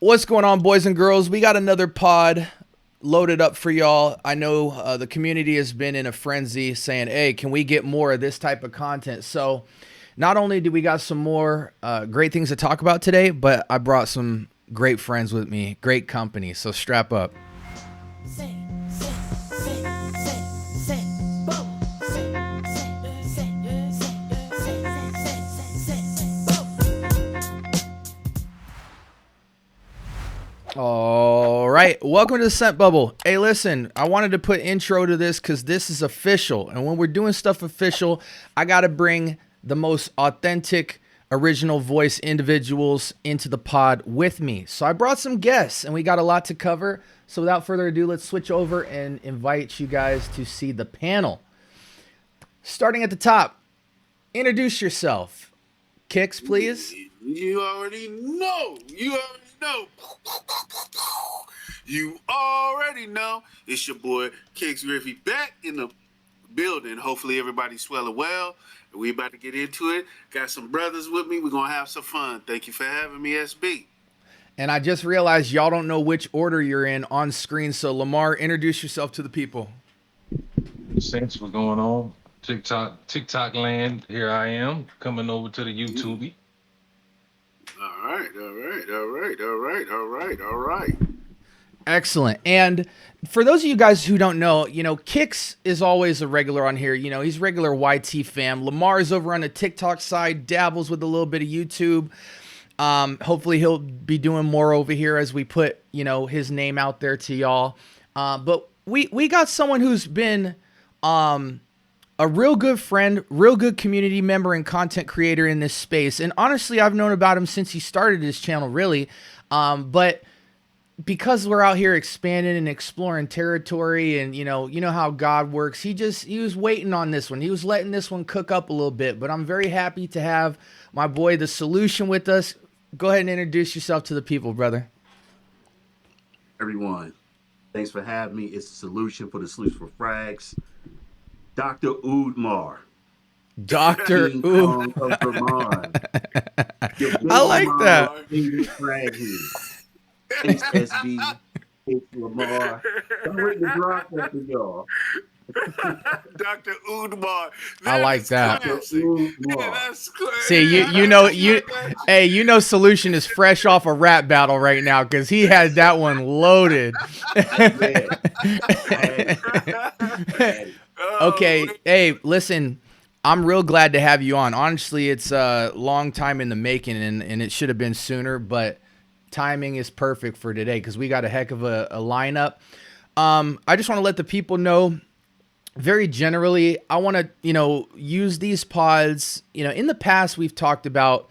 What's going on, boys and girls? We got another pod loaded up for y'all. I know the community has been in a frenzy saying, hey, can we get more of this type of content? So not only do we got some more great things to talk about today, but I brought some great friends with me, great company. So strap up. All right, welcome to the Scent Bubble. Hey, listen, I wanted to put intro to this because this is official. And when we're doing stuff official, I got to bring the most authentic, original voice individuals into the pod with me. So I brought some guests and we got a lot to cover. So without further ado, let's switch over and invite you guys to see the panel. Starting at the top, introduce yourself. Kicks, please. You already know. You already know. It's your boy Kicks Griffey back in the building. Hopefully everybody's swelling well. We about to get into it. Got some brothers with me. We're going to have some fun. Thank you for having me, SB. And I just realized y'all don't know which order you're in on screen. So Lamar, introduce yourself to the people. Saints, what's going on? TikTok land. Here I am coming over to the YouTube. All right. Excellent. And for those of you guys who don't know, Kix is always a regular on here. He's regular YT fam. Lamar is over on the TikTok side, dabbles with a little bit of YouTube. Hopefully he'll be doing more over here as we put, his name out there to y'all. But we got someone who's been a real good friend, real good community member and content creator in this space. And honestly, I've known about him since he started his channel, really. But because we're out here expanding and exploring territory and, you know how God works, he was waiting on this one. He was letting this one cook up a little bit. But I'm very happy to have my boy, The Solution, with us. Go ahead and introduce yourself to the people, brother. Everyone, thanks for having me. It's The Solution for the Solution for Frags. Dr. Udmar. Dr. King of Vermont. I like that. Thanks, SB. Thanks, Lamar. I'm waiting to drop that for y'all. Dr. Udmar. I like that. Yeah, that's crazy. See, Solution is fresh off a rap battle right now because he had that one loaded. Okay, hey, listen, I'm real glad to have you on. Honestly, it's a long time in the making, and it should have been sooner, but timing is perfect for today because we got a heck of a lineup. I just want to let the people know, very generally, I want to, use these pods. In the past, we've talked about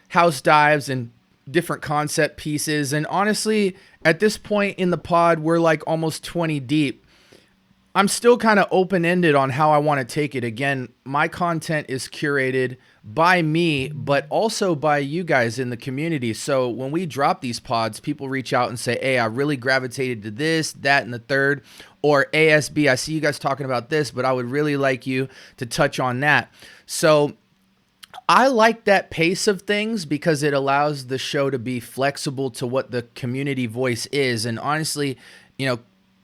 house dives and different concept pieces, and honestly, at this point in the pod, we're like almost 20 deep. I'm still kind of open-ended on how I want to take it. Again, my content is curated by me, but also by you guys in the community. So when we drop these pods, people reach out and say, hey, I really gravitated to this, that, and the third. Or ASB, I see you guys talking about this, but I would really like you to touch on that. So I like that pace of things because it allows the show to be flexible to what the community voice is. And honestly,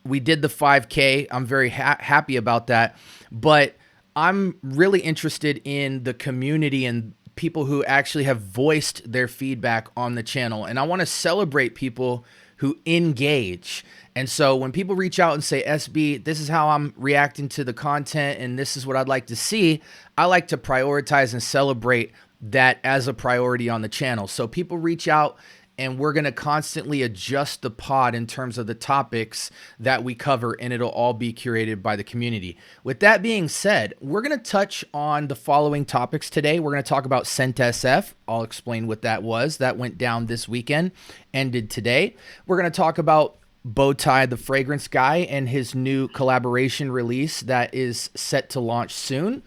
we did the 5K. I'm very happy about that. But I'm really interested in the community and people who actually have voiced their feedback on the channel. And I want to celebrate people who engage. And so when people reach out and say, SB, this is how I'm reacting to the content and this is what I'd like to see, I like to prioritize and celebrate that as a priority on the channel. So people reach out, and we're going to constantly adjust the pod in terms of the topics that we cover, and it'll all be curated by the community. With that being said, we're going to touch on the following topics today. We're going to talk about ScentSF. I'll explain what that was. That went down this weekend, ended today. We're going to talk about Bowtie, the fragrance guy, and his new collaboration release that is set to launch soon.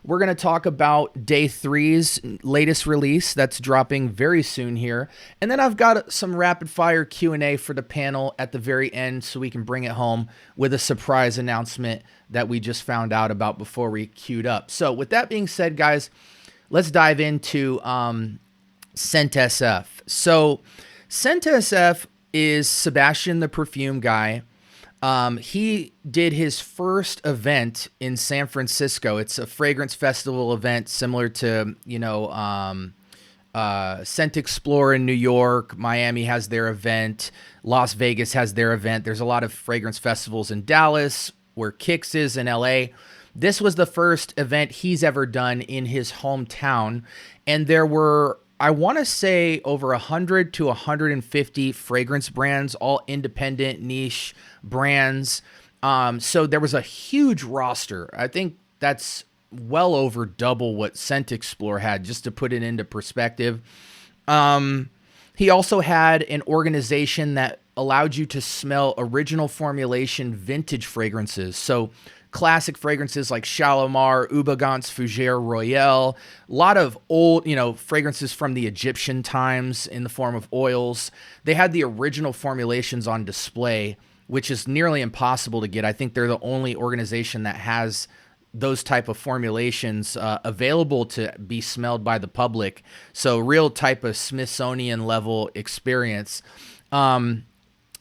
We're going to talk about Day 3's latest release that's dropping very soon here. And then I've got some rapid fire Q&A for the panel at the very end so we can bring it home with a surprise announcement that we just found out about before we queued up. So with that being said, guys, let's dive into ScentSF. So ScentSF is Sebastian, the perfume guy. He did his first event in San Francisco. It's a fragrance festival event similar to, Scent Explore in New York. Miami has their event. Las Vegas has their event. There's a lot of fragrance festivals in Dallas, where Kix is in LA. This was the first event he's ever done in his hometown. And there were, I want to say, over 100 to 150 fragrance brands, all independent niche brands. So there was a huge roster. I think that's well over double what Scent Explore had, just to put it into perspective. He also had an organization that allowed you to smell original formulation vintage fragrances. So classic fragrances like Shalimar, Ubagance, Fougere Royale, a lot of old, fragrances from the Egyptian times in the form of oils. They had the original formulations on display, which is nearly impossible to get. I think they're the only organization that has those type of formulations available to be smelled by the public. So real type of Smithsonian level experience.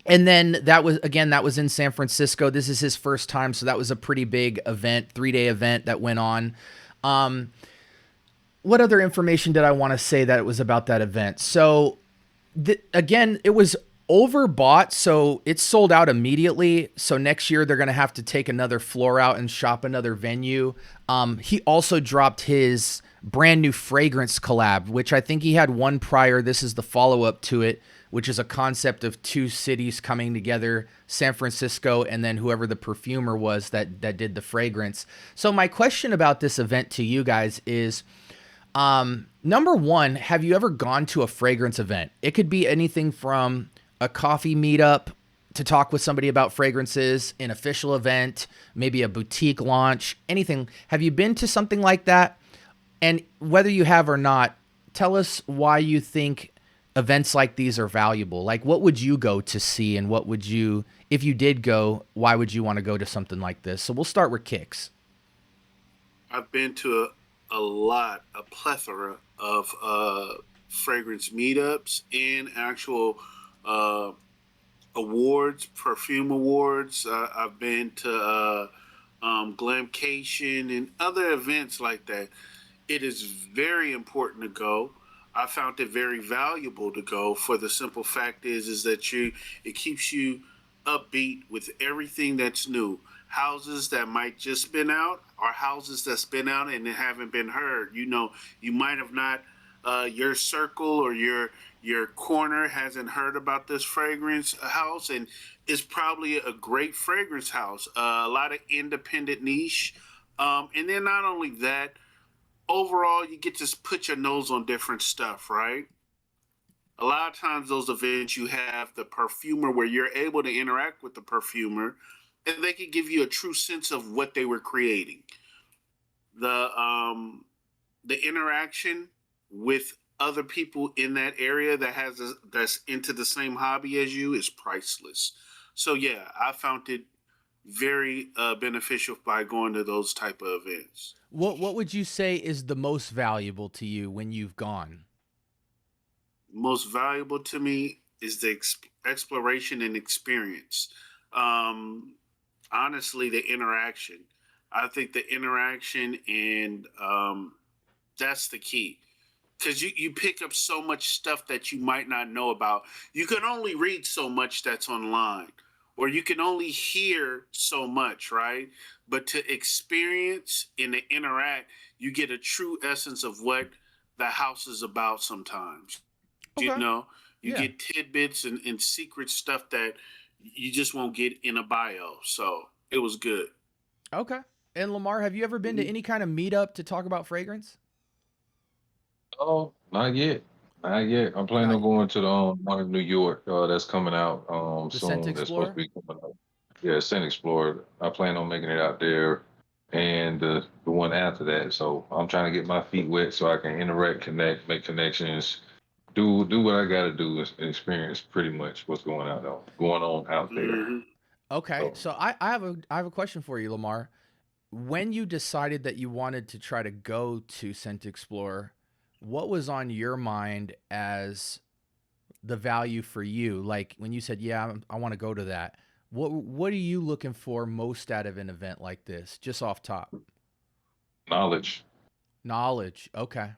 And then that was in San Francisco. This is his first time. So that was a pretty big event, 3-day event that went on. What other information did I want to say that it was about that event? So again, it was overbought, so it sold out immediately. So next year they're going to have to take another floor out and shop another venue. He also dropped his brand new fragrance collab, which I think he had one prior. This is the follow-up to it, which is a concept of two cities coming together, San Francisco and then whoever the perfumer was that did the fragrance. So my question about this event to you guys is, number one, have you ever gone to a fragrance event? It could be anything from a coffee meetup to talk with somebody about fragrances, an official event, maybe a boutique launch, anything. Have you been to something like that? And whether you have or not, tell us why you think events like these are valuable. Like, what would you go to see, and what would you, if you did go, why would you want to go to something like this? So we'll start with Kix. I've been to a plethora of fragrance meetups and actual awards, perfume awards. I've been to Glamcation and other events like that. It is very important to go. I found it very valuable to go for the simple fact is that it keeps you upbeat with everything that's new. Houses that might just been out or houses that's been out and it haven't been heard. You might have not, your circle or your corner hasn't heard about this fragrance house, and it's probably a great fragrance house. A lot of independent niche. And then not only that, overall, you get to put your nose on different stuff, right? A lot of times those events, you have the perfumer where you're able to interact with the perfumer and they can give you a true sense of what they were creating. The interaction with other people in that area that's into the same hobby as you is priceless. So yeah, I found it very beneficial by going to those type of events. What would you say is the most valuable to you when you've gone? Most valuable to me is the exploration and experience. Honestly, the interaction. I think the interaction and that's the key. Because you pick up so much stuff that you might not know about. You can only read so much that's online, or you can only hear so much, right? But to experience and to interact, you get a true essence of what the house is about sometimes. Okay. You get tidbits and secret stuff that you just won't get in a bio. So it was good. Okay. And Lamar, have you ever been to any kind of meetup to talk about fragrance? Oh, not yet. Not yet. I'm planning on going to the one in New York that's coming out The Scent soon. That's supposed Explorer? to be coming out. Yeah, Scent Explorer. I plan on making it out there and the one after that. So I'm trying to get my feet wet so I can interact, connect, make connections, do what I gotta do and experience pretty much what's going on out there. Mm-hmm. Okay. So So I have a question for you, Lamar. When you decided that you wanted to try to go to Scent Explorer, what was on your mind as the value for you? Like when you said, yeah, I want to go to that. What are you looking for most out of an event like this? Just off top. Knowledge. Knowledge. Okay.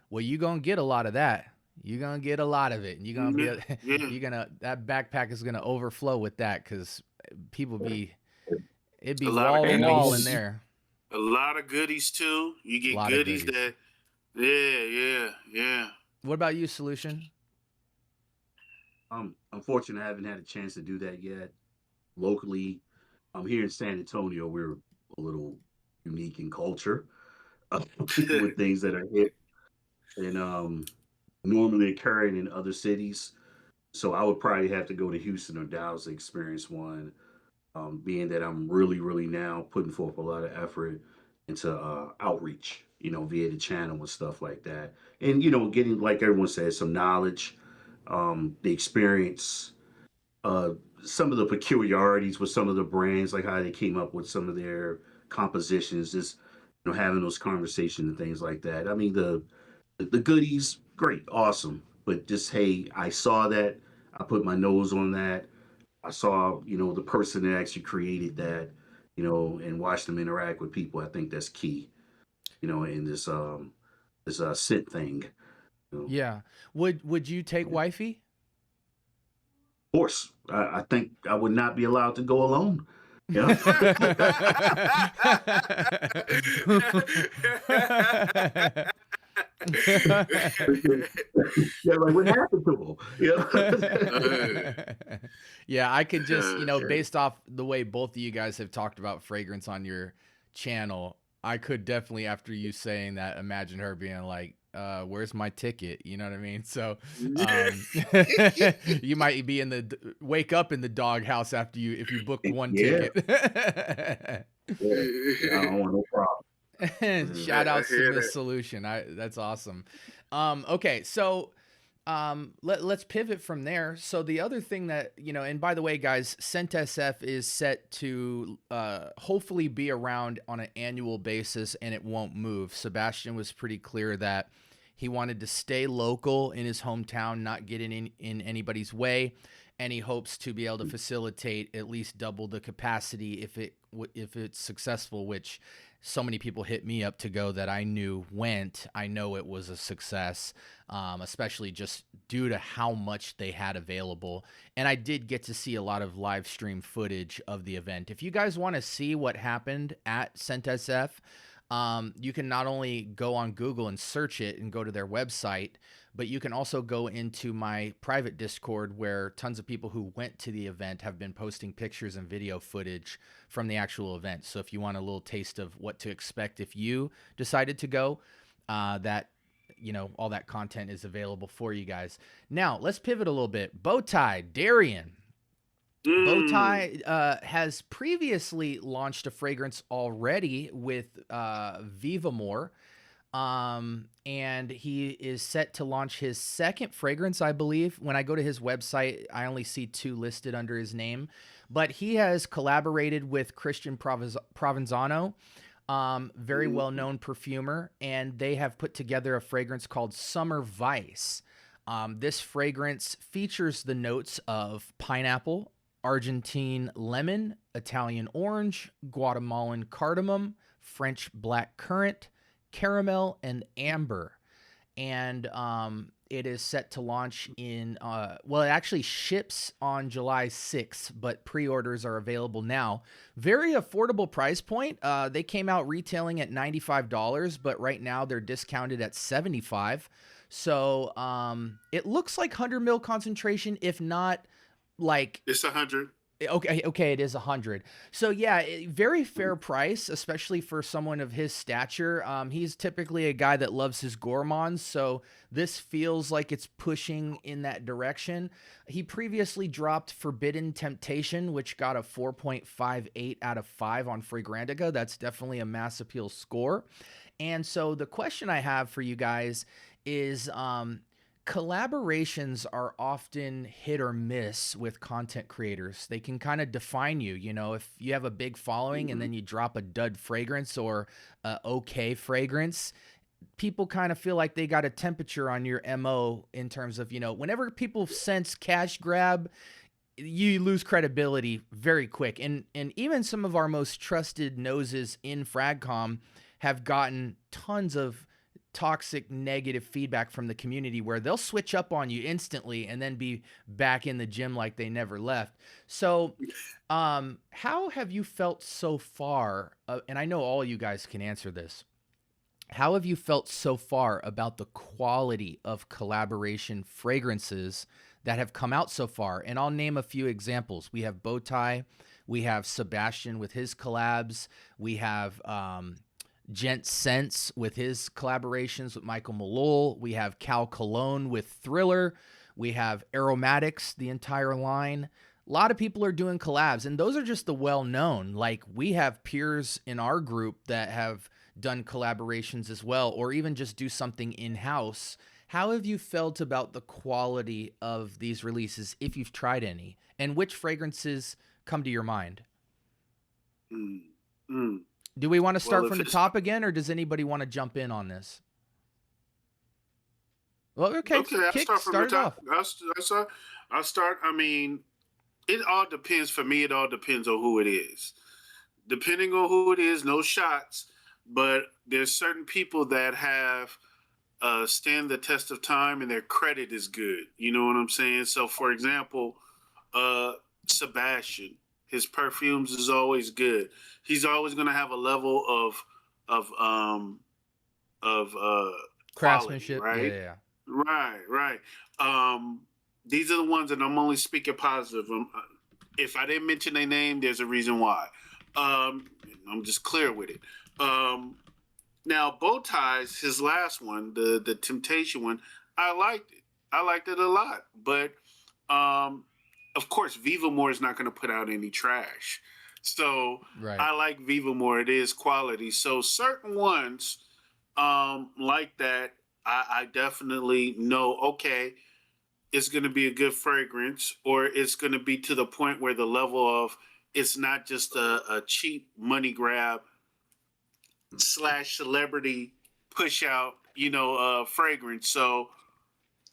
Well, you're going to get a lot of that. You're going to get a lot of it. And you're going to that backpack is going to overflow with that because it'd be wall to wall in there. A lot of goodies too. You get goodies that, yeah. What about you, Solution? Unfortunately, I haven't had a chance to do that yet. Locally, here in San Antonio, we're a little unique in culture with things that are hit and normally occurring in other cities. So I would probably have to go to Houston or Dallas to experience one. Being that I'm really now putting forth a lot of effort into outreach, via the channel and stuff like that. And, getting, like everyone says, some knowledge, the experience, some of the peculiarities with some of the brands, like how they came up with some of their compositions, just, having those conversations and things like that. I mean, the goodies, great, awesome. But just, hey, I saw that, I put my nose on that. I saw, the person that actually created that, and watched them interact with people. I think that's key, in this scent thing. Yeah. Would you take wifey? Of course. I think I would not be allowed to go alone. Yeah. Yeah, like what happened to him? Yeah, I could just, based off the way both of you guys have talked about fragrance on your channel, I could definitely, after you saying that, imagine her being like, where's my ticket? You know what I mean? So you might be wake up in the doghouse if you book one ticket. I don't want no problem. Shout out to Miss Solution. That's awesome. Okay, so let's pivot from there. So the other thing that, and by the way, guys, ScentSF is set to hopefully be around on an annual basis and it won't move. Sebastian was pretty clear that he wanted to stay local in his hometown, not get in anybody's way, and he hopes to be able to facilitate at least double the capacity if it's successful, which so many people hit me up to go that I know it was a success, especially just due to how much they had available. And I did get to see a lot of live stream footage of the event. If you guys want to see what happened at ScentSF, you can not only go on Google and search it and go to their website, but you can also go into my private Discord where tons of people who went to the event have been posting pictures and video footage from the actual event. So if you want a little taste of what to expect if you decided to go, all that content is available for you guys. Now, let's pivot a little bit. Bowtie, Darian. Bowtie has previously launched a fragrance already with Vivamor. And he is set to launch his second fragrance, I believe. When I go to his website, I only see 2 listed under his name, but he has collaborated with Christian Provenzano, very well-known perfumer, and they have put together a fragrance called Summer Vice. This fragrance features the notes of pineapple, Argentine lemon, Italian orange, Guatemalan cardamom, French black currant, caramel, and amber. And it is set to launch it actually ships on July 6th, but pre-orders are available now. Very affordable price point. They came out retailing at $95, but right now they're discounted at $75. So it looks like 100 ml concentration, if not like... It's 100. Okay, it is 100. So yeah, very fair price, especially for someone of his stature. He's typically a guy that loves his gourmands, so this feels like it's pushing in that direction. He previously dropped Forbidden Temptation, which got a 4.58 out of 5 on Fragrantica. That's definitely a mass appeal score. And so the question I have for you guys is... collaborations are often hit or miss with content creators. They can kind of define you. If you have a big following and then you drop a dud fragrance or a okay fragrance, people kind of feel like they got a temperature on your MO in terms of, whenever people sense cash grab, you lose credibility very quick. And even some of our most trusted noses in Fragcom have gotten tons of toxic negative feedback from the community where they'll switch up on you instantly and then be back in the gym like they never left. So how have you felt so far? And I know all you guys can answer this. How have you felt so far about the quality of collaboration fragrances that have come out so far? And I'll name a few examples. We have Bowtie, we have Sebastian with his collabs, we have Gent Sense with his collaborations with Michael Malone, we have Cal Cologne with Thriller, we have Aromatics, the entire line. A lot of people are doing collabs, and those are just the well-known. Like, we have peers in our group that have done collaborations as well, or even just do something in-house. How have you felt about the quality of these releases, if you've tried any, and which fragrances come to your mind? Do we want to start from the top again, or does anybody want to jump in on this? Well, okay, I'll start from the top. I'll start. I mean, it all depends. For me, it all depends on who it is. Depending on who it is, no shots. But there's certain people that have stand the test of time and their credit is good. You know what I'm saying? So, for example, Sebastian, his perfumes is always good. He's always going to have a level of craftsmanship, quality, right? Yeah. Right. These are the ones that I'm only speaking positive. If I didn't mention their name, there's a reason why. I'm just clear with it. Now, Bowtie's, his last one, the Temptation one, I liked it. I liked it a lot. But, of course, Vivamor is not going to put out any trash. So right. I like Vivamor. It is quality. So certain ones like that, I definitely know, okay, it's going to be a good fragrance, or it's going to be to the point where the level of it's not just a cheap money grab / celebrity push out, fragrance. So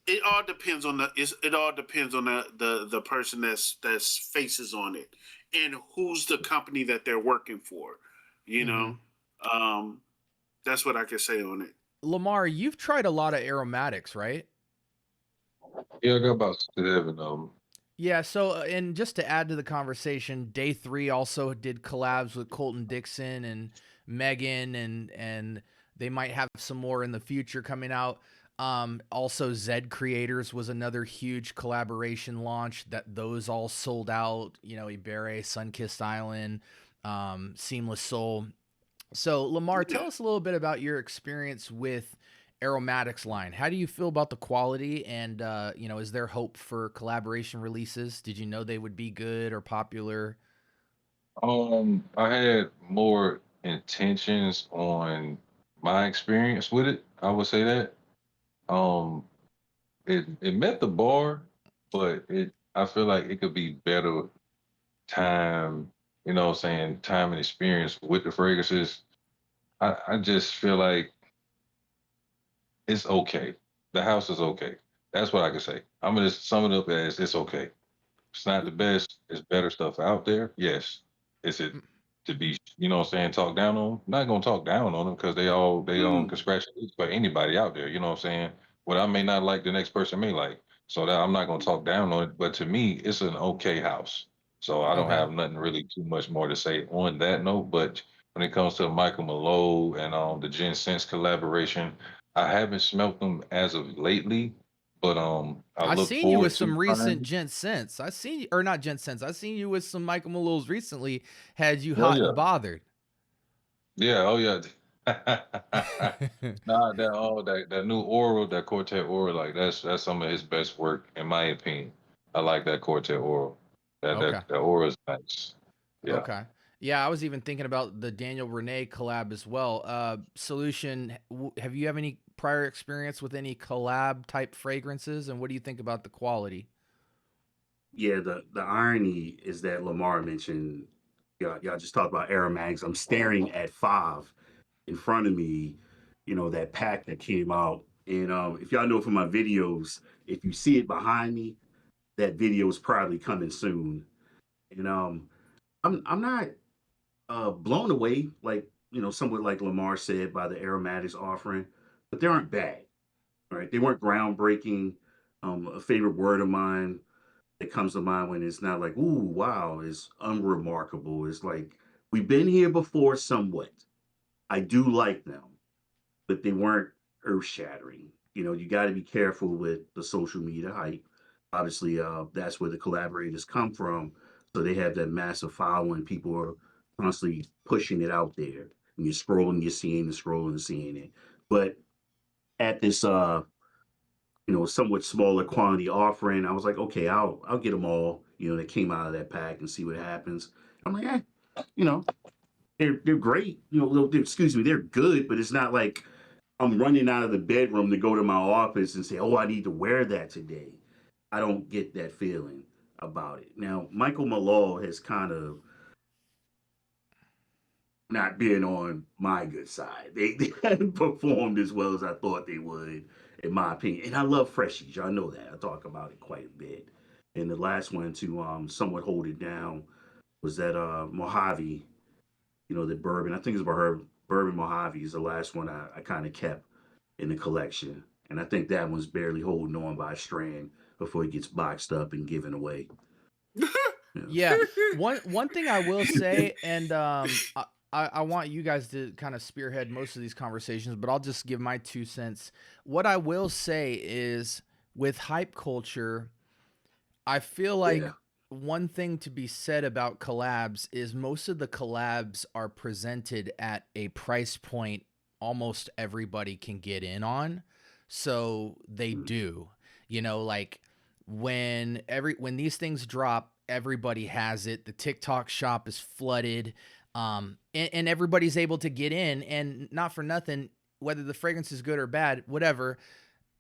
it all depends on the person that's faces on it and who's the company that they're working for. That's what I can say on it. Lamar, you've tried a lot of aromatics, right? Yeah, I got about 7 of them. Yeah, so, and just to add to the conversation, Day 3 also did collabs with Colton Dixon and Megan, and they might have some more in the future coming out. Also, Zed Creators was another huge collaboration launch that those all sold out. Ibere, Sunkissed Island, Seamless Soul. So, Lamar, tell us a little bit about your experience with Aromatics line. How do you feel about the quality, and is there hope for collaboration releases? Did you know they would be good or popular? I had more intentions on my experience with it. I would say that. It met the bar, but I feel like it could be better time, time and experience with the fragrances. I just feel like it's okay. The house is okay. That's what I can say. I'm gonna just sum it up as it's okay. It's not the best. It's better stuff out there. Yes. Is it to be, talk down on 'em? I'm not gonna talk down on them because they can scratch the itch for anybody out there. You know what I'm saying? What I may not like, the next person may like. So that I'm not gonna talk down on it. But to me, it's an okay house. So I don't Okay. have nothing really too much more to say on that note. But when it comes to Michael Malone and the Gen Sense collaboration, I haven't smelt them as of lately. But I I've look seen you with forward to some recent trying. Gent Sense. Or not Gent Sense. I've seen you with some Michael Malone's recently. Had you Oh hot yeah. and bothered. Yeah, oh yeah. Nah, that new oral, that Quartet oral, like that's some of his best work in my opinion. I like that Quartet oral. Okay. That oral is nice. Yeah. Okay. Yeah, I was even thinking about the Daniel Renee collab as well. Solution, have you have any prior experience with any collab type fragrances, and what do you think about the quality? Yeah, the irony is that Lamar mentioned, y'all just talked about aromatics. I'm staring at 5 in front of me, that pack that came out. And if y'all know from my videos, if you see it behind me, that video is probably coming soon. And I'm not blown away, like somewhat like Lamar said, by the aromatics offering, but they aren't bad. Right? They weren't groundbreaking. A favorite word of mine that comes to mind when it's not like, ooh, wow, is unremarkable. It's like we've been here before somewhat. I do like them, but they weren't earth shattering. You got to be careful with the social media hype. Obviously, that's where the collaborators come from. So they have that massive following. People are constantly pushing it out there. And you're scrolling, you're seeing it, scrolling, and seeing it. But at this, somewhat smaller quantity offering, I was like, okay, I'll get them all. That came out of that pack and see what happens. I'm like, you know, they're great. Excuse me, they're good, but it's not like I'm running out of the bedroom to go to my office and say, oh, I need to wear that today. I don't get that feeling about it. Now, Michael Malone has kind of not been on my good side. They haven't performed as well as I thought they would, in my opinion. And I love freshies. Y'all know that. I talk about it quite a bit. And the last one to somewhat hold it down was that Mojave, the bourbon. I think it's bourbon Mojave is the last one I kind of kept in the collection. And I think that one's barely holding on by a strand before it gets boxed up and given away. Yeah. One thing I will say, and I want you guys to kind of spearhead most of these conversations, but I'll just give my 2 cents. What I will say is with hype culture, I feel like one thing to be said about collabs is most of the collabs are presented at a price point almost everybody can get in on. So they do, like when these things drop, everybody has it. The TikTok shop is flooded. And everybody's able to get in, and not for nothing, whether the fragrance is good or bad, whatever,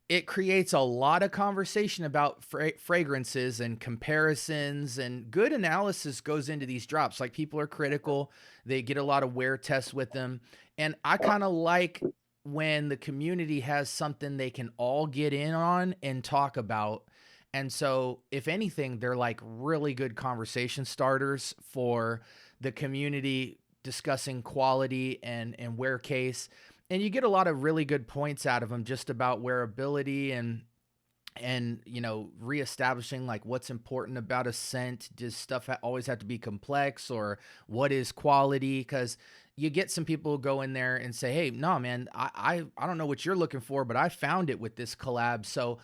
it creates a lot of conversation about fragrances and comparisons, and good analysis goes into these drops. Like, people are critical. They get a lot of wear tests with them. And I kind of like when the community has something they can all get in on and talk about. And so if anything, they're like really good conversation starters for the community discussing quality and wear case. And you get a lot of really good points out of them just about wearability and reestablishing like what's important about a scent. Does stuff always have to be complex, or what is quality? Because you get some people who go in there and say, hey, no, man, I don't know what you're looking for, but I found it with this collab. So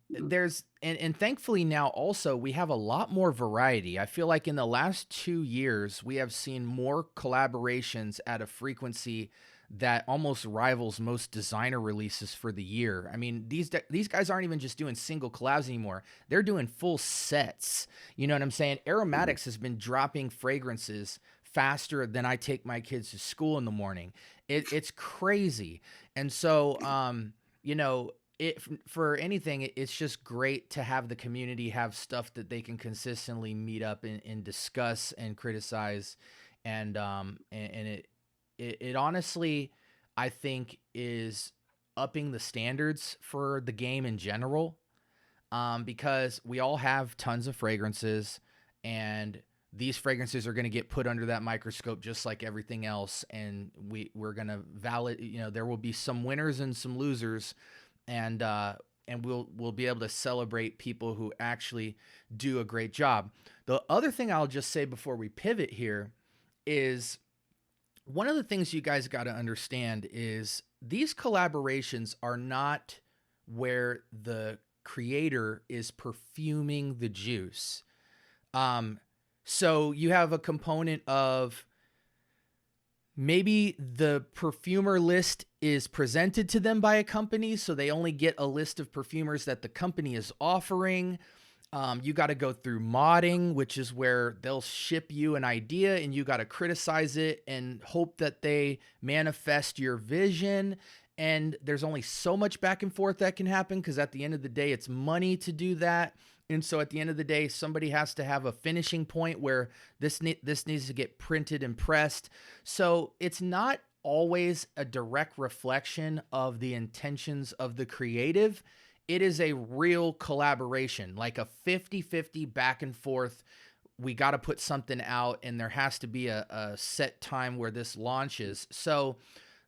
there's and thankfully now also we have a lot more variety. I feel like in the last 2 years we have seen more collaborations at a frequency that almost rivals most designer releases for the year. I mean, these guys aren't even just doing single collabs anymore. They're doing full sets. You know what I'm saying? Aromatics has been dropping fragrances faster than I take my kids to school in the morning. It's crazy. And so, for anything, it's just great to have the community have stuff that they can consistently meet up and discuss and criticize. And it honestly, I think, is upping the standards for the game in general, because we all have tons of fragrances, and these fragrances are going to get put under that microscope just like everything else. And we're going to there will be some winners and some losers, and we'll be able to celebrate people who actually do a great job. The other thing I'll just say before we pivot here is, one of the things you guys got to understand is these collaborations are not where the creator is perfuming the juice. So you have a component of maybe the perfumer list is presented to them by a company, so they only get a list of perfumers that the company is offering. You got to go through modding, which is where they'll ship you an idea and you got to criticize it and hope that they manifest your vision. And there's only so much back and forth that can happen, because at the end of the day, it's money to do that. And so at the end of the day, somebody has to have a finishing point where this needs to get printed and pressed. So it's not always a direct reflection of the intentions of the creative. It is a real collaboration, like a 50-50 back and forth. We got to put something out, and there has to be a set time where this launches. So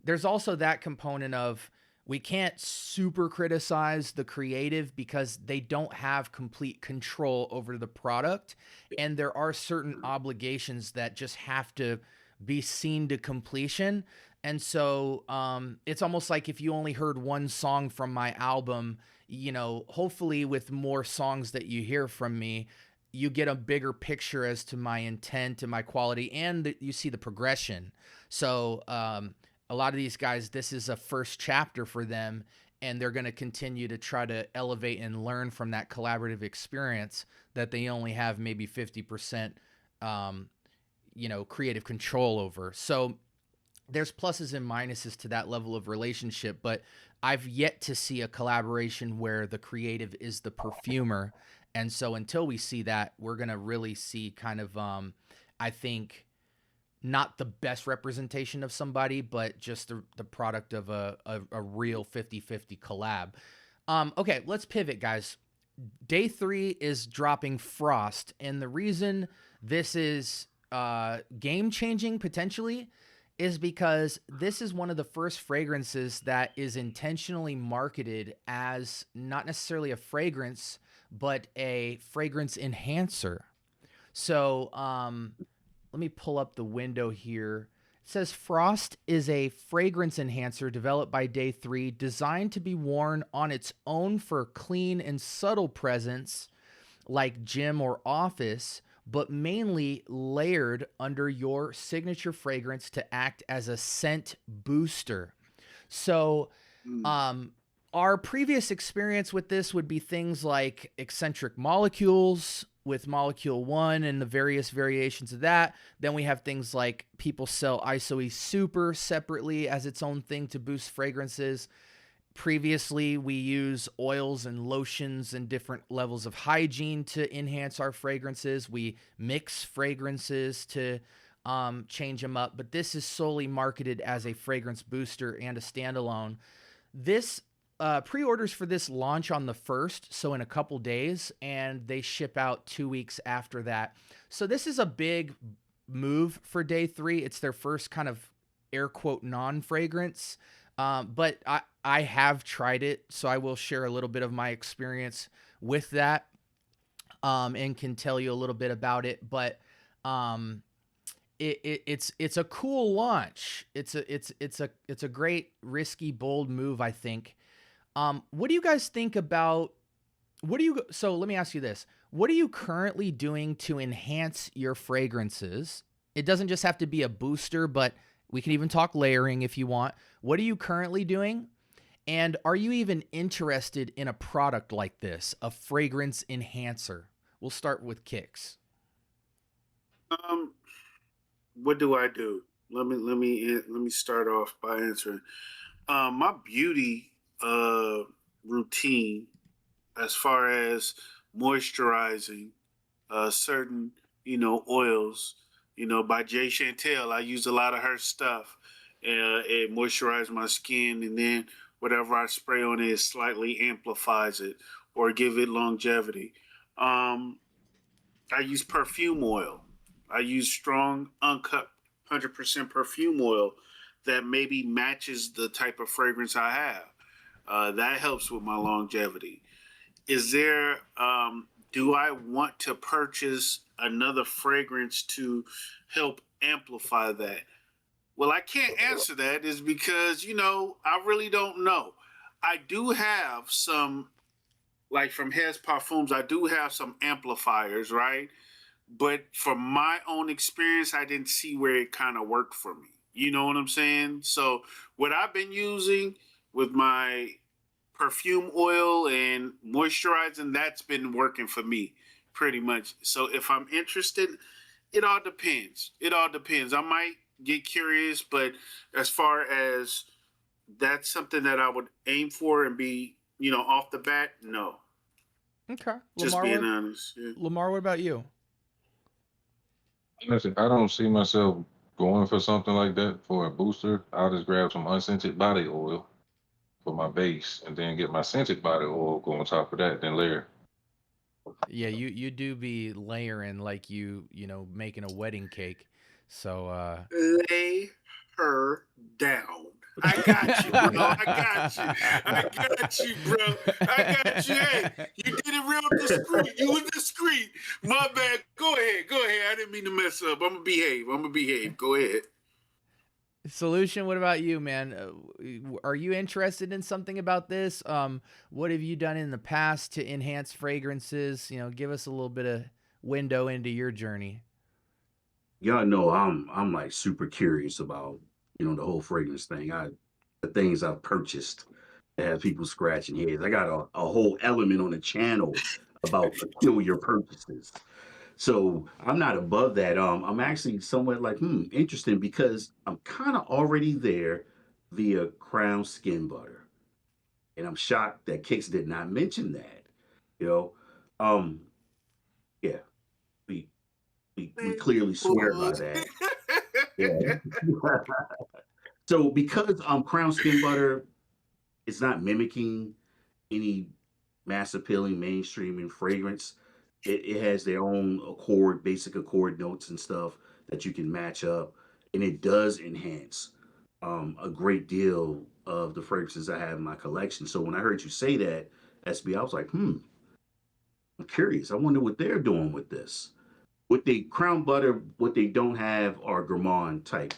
there's also that component of, we can't super criticize the creative because they don't have complete control over the product. And there are certain obligations that just have to be seen to completion. And so it's almost like if you only heard one song from my album, you know, hopefully with more songs that you hear from me, you get a bigger picture as to my intent and my quality, and you see the progression. So a lot of these guys, this is a first chapter for them, and they're going to continue to try to elevate and learn from that collaborative experience that they only have maybe 50%, you know, creative control over. So there's pluses and minuses to that level of relationship, but I've yet to see a collaboration where the creative is the perfumer. And so until we see that, we're going to really see kind of, I think, not the best representation of somebody, but just the product of a real 50-50 collab. Okay, let's pivot, guys. Day 3 is dropping Frost, and the reason this is game-changing potentially is because this is one of the first fragrances that is intentionally marketed as not necessarily a fragrance, but a fragrance enhancer. So let me pull up the window here. It says Frost is a fragrance enhancer developed by Day 3, designed to be worn on its own for clean and subtle presence like gym or office, but mainly layered under your signature fragrance to act as a scent booster. So our previous experience with this would be things like eccentric molecules with Molecule 1 and the various variations of that. Then we have things like people sell ISOE Super separately as its own thing to boost fragrances. Previously, we use oils and lotions and different levels of hygiene to enhance our fragrances. We mix fragrances to change them up, but this is solely marketed as a fragrance booster and a standalone. This pre-orders for this launch on the 1st, so in a couple days, and they ship out 2 weeks after that. So this is a big move for Day 3. It's their first kind of air quote non-fragrance. But I have tried it, so I will share a little bit of my experience with that, and can tell you a little bit about it. But it's a cool launch. It's a great, risky, bold move, I think. What do you guys think about? So let me ask you this: what are you currently doing to enhance your fragrances? It doesn't just have to be a booster, but we can even talk layering if you want. What are you currently doing? And are you even interested in a product like this, a fragrance enhancer? We'll start with Kicks. What do I do? Let me start off by answering. My beauty routine, as far as moisturizing certain, oils. By Jay Chantel, I use a lot of her stuff. It moisturizes my skin, and then whatever I spray on it slightly amplifies it or give it longevity. I use perfume oil. I use strong, uncut, 100% perfume oil that maybe matches the type of fragrance I have. That helps with my longevity. Is there, do I want to purchase another fragrance to help amplify that? Well, I can't answer that, is because, I really don't know. I do have some, like from Hez Parfums, I do have some amplifiers, right? But from my own experience, I didn't see where it kind of worked for me. You know what I'm saying? So what I've been using with my perfume oil and moisturizing, that's been working for me pretty much. So if I'm interested, it all depends. I might get curious, but as far as that's something that I would aim for and be, off the bat, no. Okay. Just Lamar, being honest. Yeah. Lamar, what about you? Listen, I don't see myself going for something like that for a booster, I'll just grab some unscented body oil for my base, and then get my scented body oil go on top of that, then layer. Yeah, you do be layering like you know making a wedding cake. So Lay her down. I got you, bro. I got you. I got you, bro. I got you. Hey, you did it real discreet. You were discreet. My bad. Go ahead. Go ahead. I didn't mean to mess up. I'm gonna behave. I'm gonna behave. Go ahead. Solution, what about you, man? Are you interested in something about this? What have you done in the past to enhance fragrances? You know, give us a little bit of window into your journey. Y'all know I'm like super curious about, the whole fragrance thing. The things I've purchased that have people scratching heads. I got a whole element on the channel about peculiar purchases. So I'm not above that. I'm actually somewhat like, interesting, because I'm kind of already there via Crown Skin Butter. And I'm shocked that Kix did not mention that. You know, um, yeah, we we clearly swear by that. Yeah. So because Crown Skin Butter is not mimicking any mass appealing mainstreaming fragrance, it has their own accord, basic accord notes and stuff that you can match up, and it does enhance a great deal of the fragrances I have in my collection. So when I heard you say that, SB, I was like, I'm curious. I wonder what they're doing with this. With the Crown Butter, what they don't have are gourmand type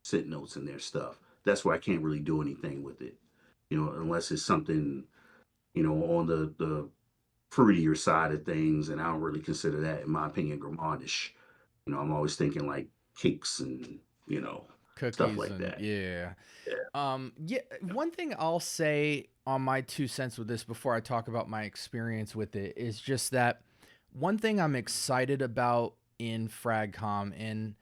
scent notes in their stuff. That's why I can't really do anything with it, unless it's something, on the fruitier side of things, and I don't really consider that, in my opinion, gourmandish. I'm always thinking like cakes and stuff Cookies like and that. yeah. Yeah. Yeah, one thing I'll say on my 2 cents with this before I talk about my experience with it is just that one thing I'm excited about in Fragcom, and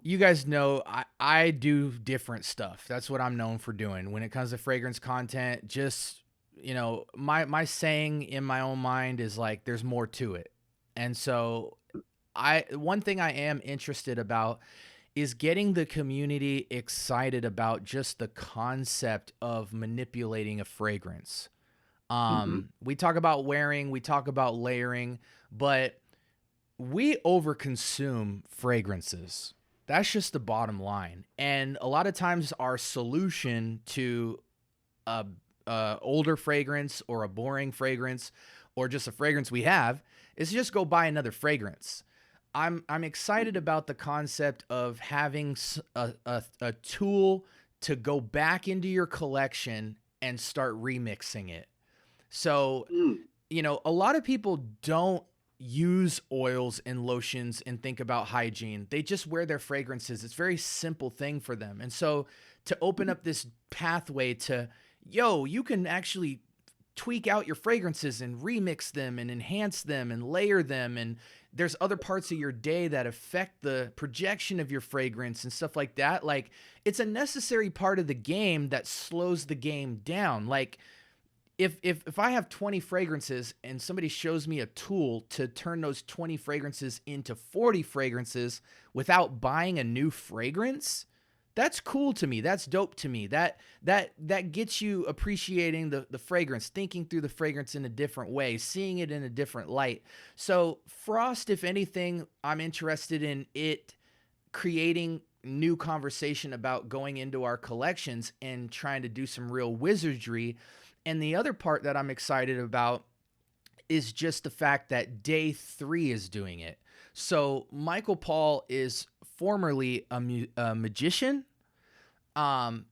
you guys know I do different stuff. That's what I'm known for doing. When it comes to fragrance content, just, my saying in my own mind is like there's more to it. And so one thing I am interested about is getting the community excited about just the concept of manipulating a fragrance. Hmm. We talk about wearing, we talk about layering, but we overconsume fragrances. That's just the bottom line. And a lot of times our solution to a older fragrance or a boring fragrance or just a fragrance we have is just go buy another fragrance. I'm excited about the concept of having a tool to go back into your collection and start remixing it. So, Mm. a lot of people don't use oils and lotions and think about hygiene. They just wear their fragrances. It's a very simple thing for them. And so to open up this pathway to, you can actually tweak out your fragrances and remix them and enhance them and layer them, and there's other parts of your day that affect the projection of your fragrance and stuff like that. Like, it's a necessary part of the game that slows the game down. Like, if I have 20 fragrances and somebody shows me a tool to turn those 20 fragrances into 40 fragrances without buying a new fragrance, that's cool to me. That's dope to me. That gets you appreciating the fragrance, thinking through the fragrance in a different way, seeing it in a different light. So Frost, if anything, I'm interested in it creating new conversation about going into our collections and trying to do some real wizardry. And the other part that I'm excited about is just the fact that day 3 is doing it. So Michael Paul is formerly a magician.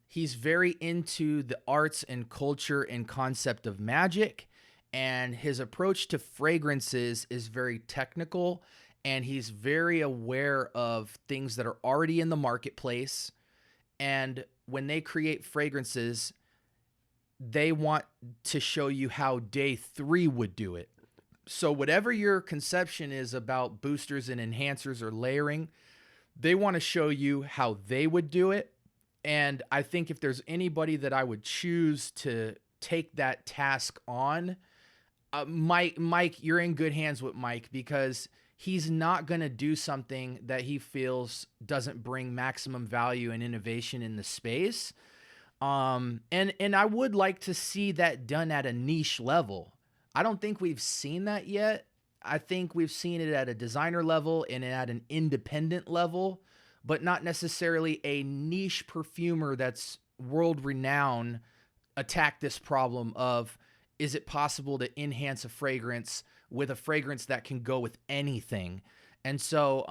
He's very into the arts and culture and concept of magic, and his approach to fragrances is very technical, and he's very aware of things that are already in the marketplace. And when they create fragrances, they want to show you how day 3 would do it. So whatever your conception is about boosters and enhancers or layering, they want to show you how they would do it. And I think if there's anybody that I would choose to take that task on, Mike, you're in good hands with Mike because he's not going to do something that he feels doesn't bring maximum value and innovation in the space. And I would like to see that done at a niche level. I don't think we've seen that yet. I think we've seen it at a designer level and at an independent level, but not necessarily a niche perfumer that's world renowned attack this problem of, is it possible to enhance a fragrance with a fragrance that can go with anything? And so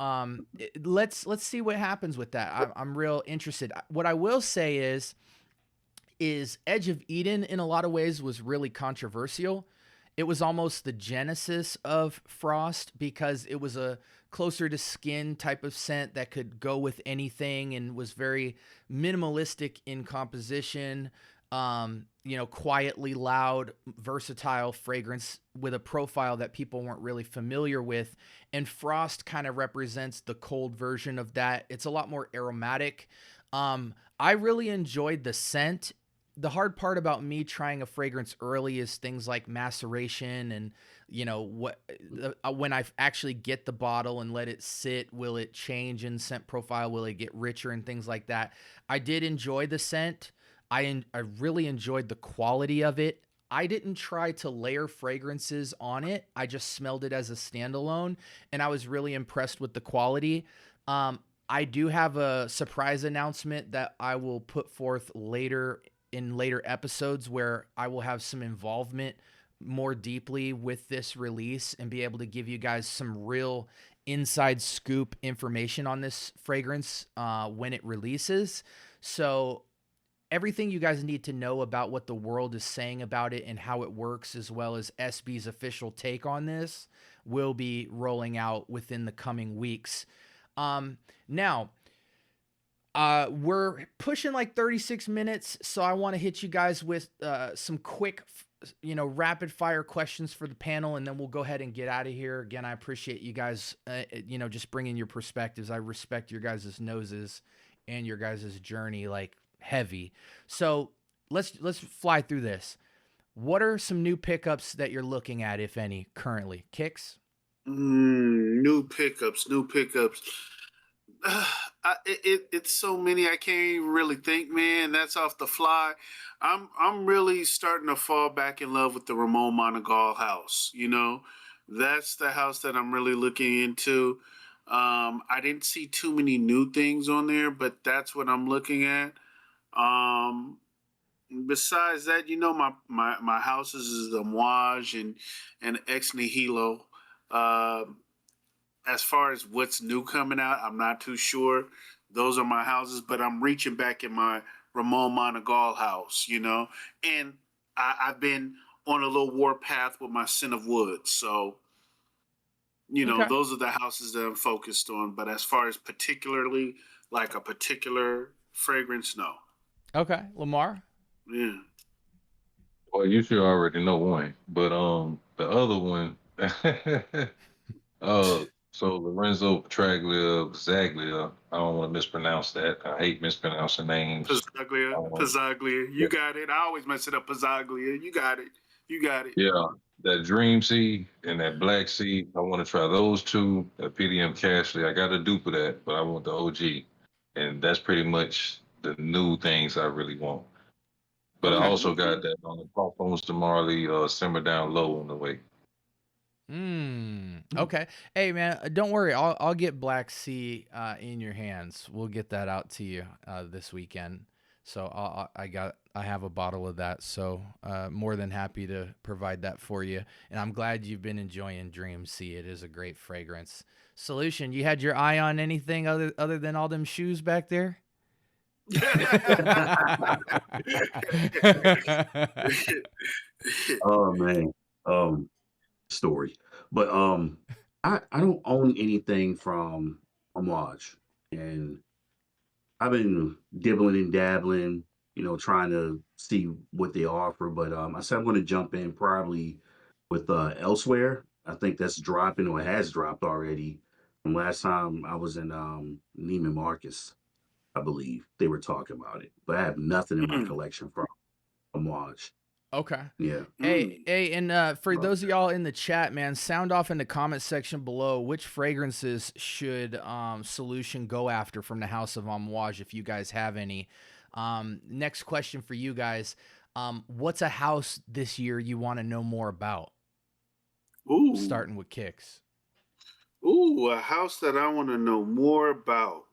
let's see what happens with that. I'm real interested. What I will say is Edge of Eden in a lot of ways was really controversial. It was almost the genesis of Frost because it was a closer to skin type of scent that could go with anything and was very minimalistic in composition. Quietly loud, versatile fragrance with a profile that people weren't really familiar with. And Frost kind of represents the cold version of that. It's a lot more aromatic. I really enjoyed the scent. The hard part about me trying a fragrance early is things like maceration and, when I actually get the bottle and let it sit, will it change in scent profile? Will it get richer and things like that? I did enjoy the scent. I really enjoyed the quality of it. I didn't try to layer fragrances on it. I just smelled it as a standalone, and I was really impressed with the quality. I do have a surprise announcement that I will put forth later episodes where I will have some involvement more deeply with this release and be able to give you guys some real inside scoop information on this fragrance when it releases. So everything you guys need to know about what the world is saying about it and how it works, as well as SB's official take on this, will be rolling out within the coming weeks. Now, we're pushing like 36 minutes, so I want to hit you guys with some quick, rapid fire questions for the panel, and then we'll go ahead and get out of here. Again, I appreciate you guys, just bringing your perspectives. I respect your guys' noses and your guys' journey like heavy. So let's fly through this. What are some new pickups that you're looking at, if any, currently? Kicks? New pickups. It's so many I can't even really think, man. That's off the fly. I'm really starting to fall back in love with the Ramon Monagal house. That's the house that I'm really looking into. I didn't see too many new things on there, but that's what I'm looking at. Besides that, my houses is the Amouage and Ex Nihilo. As far as what's new coming out, I'm not too sure. Those are my houses, but I'm reaching back in my Ramon Monagal house, and I've been on a little war path with my Scent of Wood. So, Okay. those are the houses that I'm focused on. But as far as particularly like a particular fragrance, no. Okay. Lamar? Yeah. Well, you should already know one, but the other one, so Lorenzo Petraglia Zaglia. I don't want to mispronounce that. I hate mispronouncing names. Pizzaglia. You Yeah, got it. I always mess it up. Pizzaglia. You got it. yeah, that Dream Sea and that Black Sea. I want to try those two. That PDM Cashley. I got a dupe of that, but I want the OG, and that's pretty much the new things I really want. But I Okay. also got that on the Phones to Marley, Simmer Down Low on the way. Okay. Hey man, don't worry. I'll get Black Sea in your hands. We'll get that out to you this weekend. So I have a bottle of that. So more than happy to provide that for you. And I'm glad you've been enjoying Dream Sea. It is a great fragrance. Solution. You had your eye on anything other than all them shoes back there? Oh man, story. But I don't own anything from Amouage, and I've been dibbling and dabbling, trying to see what they offer. But I said I'm going to jump in probably with Elsewhere. I think that's dropping or has dropped already. From last time I was in Neiman Marcus, I believe they were talking about it. But I have nothing in my collection from Amouage. Okay. Yeah. Hey, and for those of y'all in the chat, man, sound off in the comment section below which fragrances should Solution go after from the House of Amouage if you guys have any. Next question for you guys. What's a house this year you want to know more about? Ooh. Starting with Kicks. Ooh, a house that I want to know more about.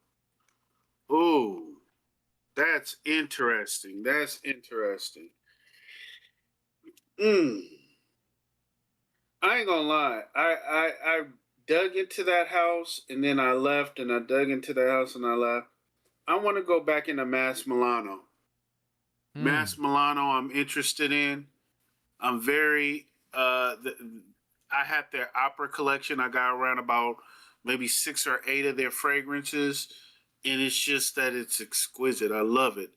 Ooh, that's interesting. That's interesting. I ain't gonna lie. I dug into that house and then I left, and I dug into that house and I left. I want to go back into Mass Milano. Mass Milano, I'm interested in. I'm very I had their opera collection. I got around about maybe 6 or 8 of their fragrances, and it's just that it's exquisite. I love it.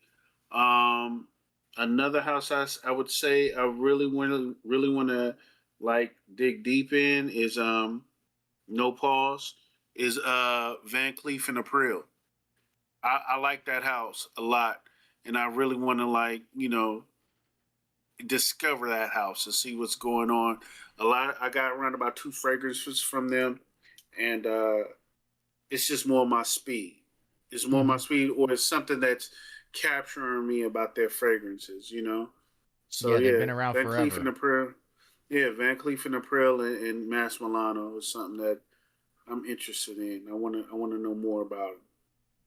Another house I would say I really want to like dig deep in is no pause is Van Cleef and April. I like that house a lot, and I really want to discover that house and see what's going on. I got around about 2 fragrances from them, and it's just more my speed. It's more my speed, or it's something that's capturing me about their fragrances, So they've been around Van forever. Cleef and April. Yeah, Van Cleef and April and Mass Milano is something that I'm interested in. I want to know more about it.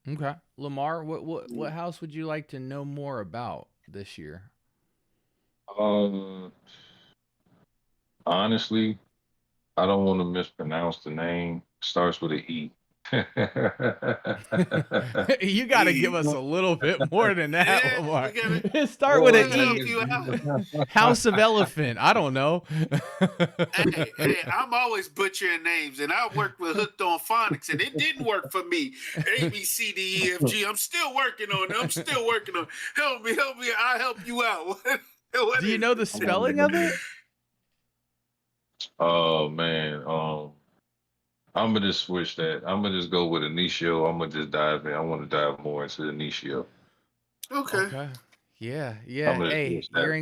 Okay, Lamar, what house would you like to know more about this year? Honestly, I don't want to mispronounce the name. Starts with an E. You got to give us a little bit more than that, Yeah, Lamar. we gotta Start with an help E. you out. House of Elephant. I don't know. Hey, I'm always butchering names, and I worked with Hooked on Phonics, and it didn't work for me. A, B, C, D, E, F, G. I'm still working on it. Help me. I'll help you out. What Do you is know it? the spelling of it? Oh man, I'm gonna just switch that. I'm gonna just go with Initio. I'm gonna just dive in. I want to dive more into Initio. Okay. Yeah. I'm gonna Hey, switch that. you're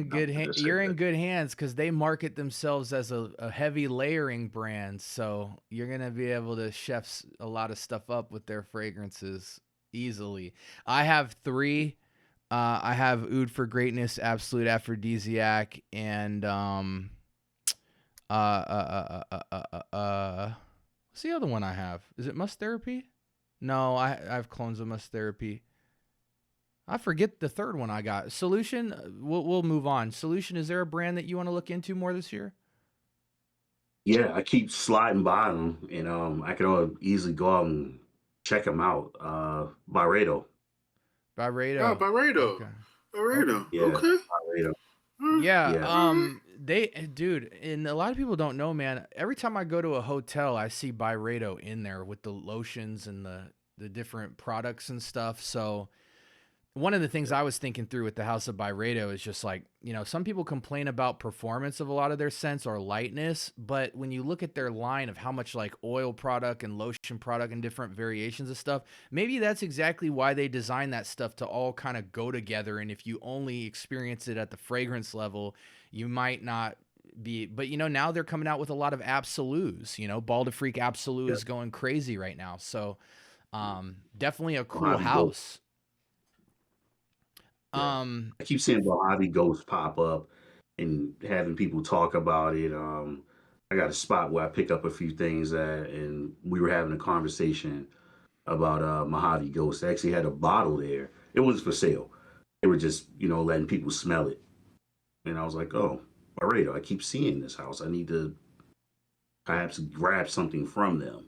in good hands because they market themselves as a heavy layering brand, so you're gonna be able to chef a lot of stuff up with their fragrances easily. I have 3. I have Oud for Greatness, Absolute Aphrodisiac, and what's the other one I have? Is it Must Therapy? No, I have clones of Must Therapy. I forget the third one I got. Solution, we'll move on. Solution, is there a brand that you want to look into more this year? Yeah, I keep sliding by them, and I can easily go out and check them out. Byredo. Byredo. Byredo. Okay. Byredo. Yeah, Okay. Byredo. Yeah, Yeah. dude, and a lot of people don't know, man. Every time I go to a hotel, I see Byredo in there with the lotions and the different products and stuff. So one of the things I was thinking through with the House of Byredo is just like, some people complain about performance of a lot of their scents or lightness, but when you look at their line of how much like oil product and lotion product and different variations of stuff, maybe that's exactly why they designed that stuff to all kind of go together. And if you only experience it at the fragrance level, you might not be, but now they're coming out with a lot of absolutes, Bald Freak Absolute is going crazy right now. So definitely a cool house. I keep seeing Mojave Ghost pop up and having people talk about it. I got a spot where I pick up a few things at, and we were having a conversation about Mojave Ghost. They actually had a bottle there. It was for sale. They were just, letting people smell it. And I was like, oh, my radar. I keep seeing this house. I need to perhaps grab something from them.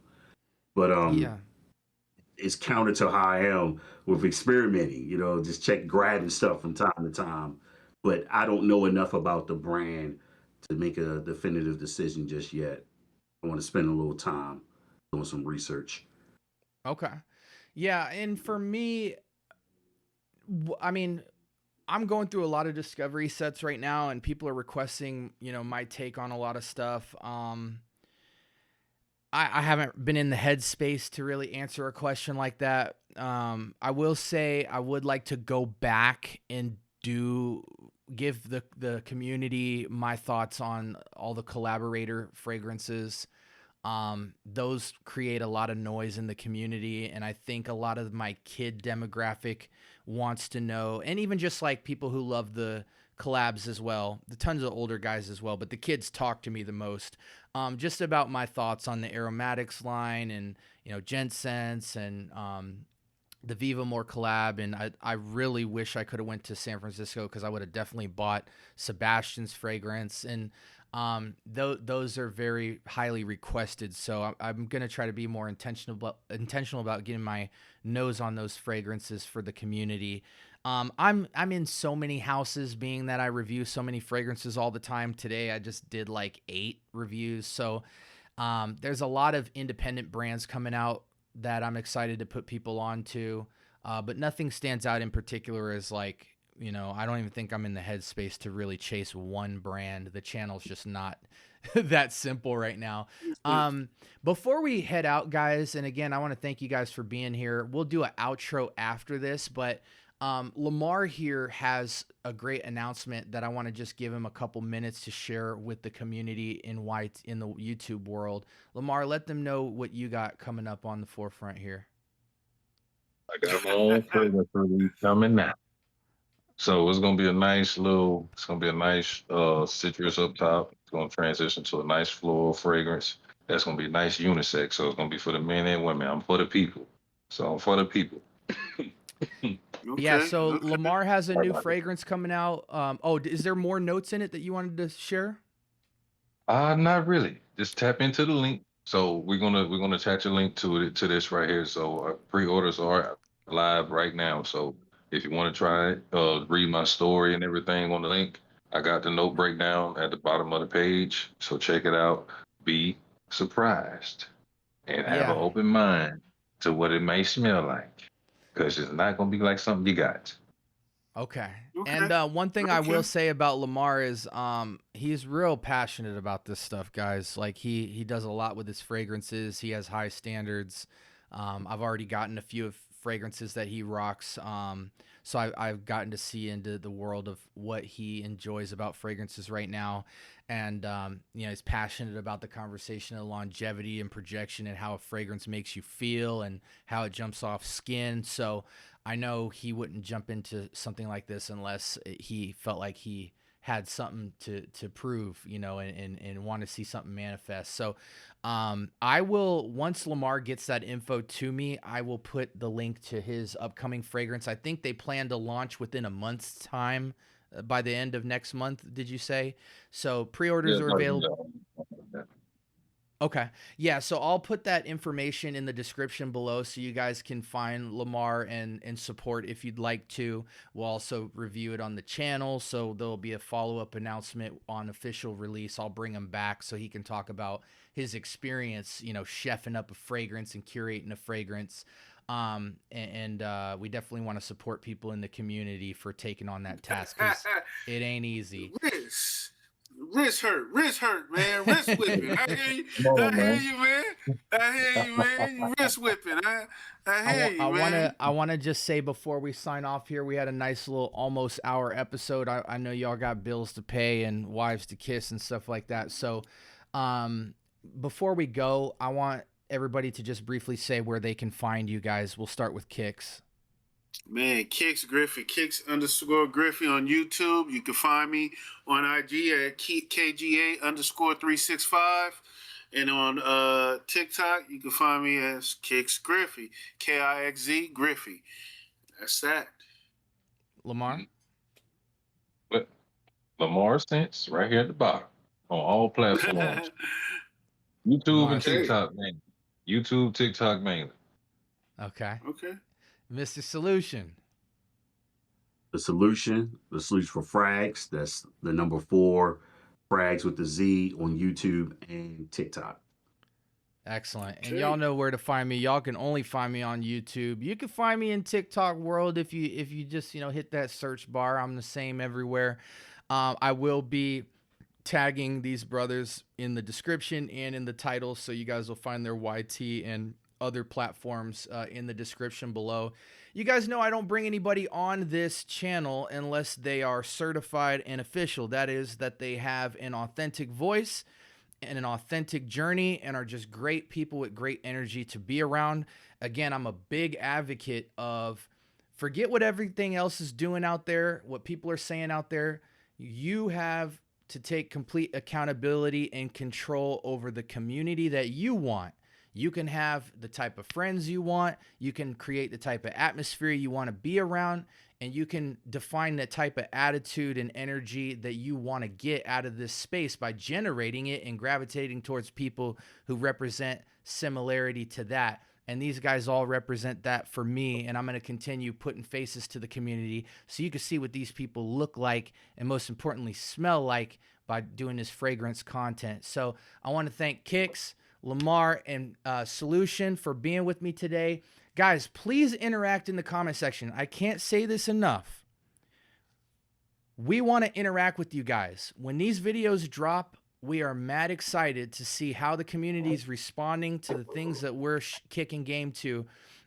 But Yeah. it's counter to how I am with experimenting, just grabbing stuff from time to time. But I don't know enough about the brand to make a definitive decision just yet. I want to spend a little time doing some research. Okay. Yeah, and for me, I mean, I'm going through a lot of discovery sets right now, and people are requesting, my take on a lot of stuff. I haven't been in the headspace to really answer a question like that. I will say I would like to go back and do give the community my thoughts on all the collaborator fragrances. Those create a lot of noise in the community, and I think a lot of my kid demographic wants to know, and even just like people who love the collabs as well, the tons of older guys as well, but the kids talk to me the most, just about my thoughts on the aromatics line and, you know, Gensense and, the Vivamor collab. And I really wish I could have went to San Francisco, because I would have definitely bought Sebastian's fragrance. And those are very highly requested. So I'm going to try to be more intentional about getting my nose on those fragrances for the community. I'm in so many houses, being that I review so many fragrances all the time. Today I just did like 8 reviews. So there's a lot of independent brands coming out that I'm excited to put people onto, but nothing stands out in particular as like, you know, I don't even think I'm in the headspace to really chase one brand. The channel's just not that simple right now. Before we head out, guys, and again, I want to thank you guys for being here. We'll do an outro after this, but Lamar here has a great announcement that I want to just give him a couple minutes to share with the community in the YouTube world. Lamar, let them know what you got coming up on the forefront here. I got my own fragrance release coming now. So it's gonna be a nice citrus up top. It's gonna transition to a nice floral fragrance. That's gonna be nice unisex. So it's gonna be for the men and women. I'm for the people. So I'm for the people. Yeah, so Lamar has a new fragrance coming out. Is there more notes in it that you wanted to share? Not really. Just tap into the link. So we're gonna attach a link to this right here. So pre-orders are live right now. So if you want to try it, read my story and everything on the link. I got the note breakdown at the bottom of the page. So check it out. Be surprised and have an open mind to what it may smell like, because it's not gonna be like something you got. Okay. And one thing I will say about Lamar is he's real passionate about this stuff, guys. Like he does a lot with his fragrances. He has high standards. I've already gotten a few of fragrances that he rocks. So I've gotten to see into the world of what he enjoys about fragrances right now. And, you know, he's passionate about the conversation of longevity and projection and how a fragrance makes you feel and how it jumps off skin. So I know he wouldn't jump into something like this unless he felt like he had something to prove, you know, and want to see something manifest. So I will, once Lamar gets that info to me, I will put the link to his upcoming fragrance. I think they plan to launch within a month's time, by the end of next month, did you say? So pre-orders are available. Okay. Yeah, so I'll put that information in the description below so you guys can find Lamar and support if you'd like to. We'll also review it on the channel, so there'll be a follow-up announcement on official release. I'll bring him back so he can talk about his experience, you know, chefing up a fragrance and curating a fragrance. We definitely want to support people in the community for taking on that task, because it ain't easy. Wrist hurt, man. Wrist whipping. I hear you, man. Wrist whipping. I hear you, man. I wanna just say before we sign off here, we had a nice little almost hour episode. I know y'all got bills to pay and wives to kiss and stuff like that. So, before we go, I want everybody to just briefly say where they can find you guys. We'll start with Kix. Man, Kix Griffey, Kix_Griffey on YouTube. You can find me on IG at KGA_365. And on TikTok, you can find me as Kix Griffey, KIXZ Griffey. That's that. Lamar? But Lamar Scents right here at the bottom on all platforms. YouTube and TikTok mainly. YouTube, TikTok mainly. Okay. Okay. Mr. Solution. The solution for Frags. That's the number 4, Frags with the Z on YouTube and TikTok. Excellent. And y'all know where to find me. Y'all can only find me on YouTube. You can find me in TikTok world if you just, you know, hit that search bar. I'm the same everywhere. I will be tagging these brothers in the description and in the title, so you guys will find their YT and other platforms in the description below. You guys know I don't bring anybody on this channel unless they are certified and official. That is, that they have an authentic voice and an authentic journey and are just great people with great energy to be around. Again, I'm a big advocate of forget what everything else is doing out there, what people are saying out there. You have to take complete accountability and control over the community that you want. You can have the type of friends you want. You can create the type of atmosphere you want to be around, and you can define the type of attitude and energy that you want to get out of this space by generating it and gravitating towards people who represent similarity to that. And these guys all represent that for me, and I'm going to continue putting faces to the community so you can see what these people look like and most importantly smell like by doing this fragrance content. So I want to thank Kicks, Lamar, and Solution for being with me today. Guys, please interact in the comment section. I can't say this enough. We want to interact with you guys. When these videos drop, we are mad excited to see how the community is responding to the things that we're kicking game to.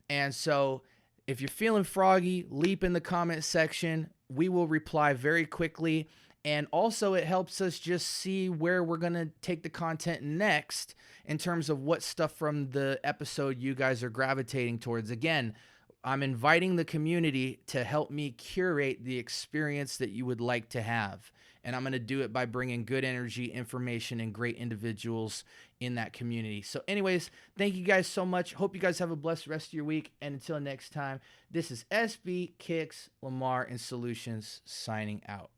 And so if you're feeling froggy, leap in the comment section. We will reply very quickly. And also it helps us just see where we're going to take the content next in terms of what stuff from the episode you guys are gravitating towards. Again, I'm inviting the community to help me curate the experience that you would like to have. And I'm going to do it by bringing good energy, information, and great individuals in that community. So anyways, thank you guys so much. Hope you guys have a blessed rest of your week. And until next time, this is SB, Kicks, Lamar, and Solutions signing out.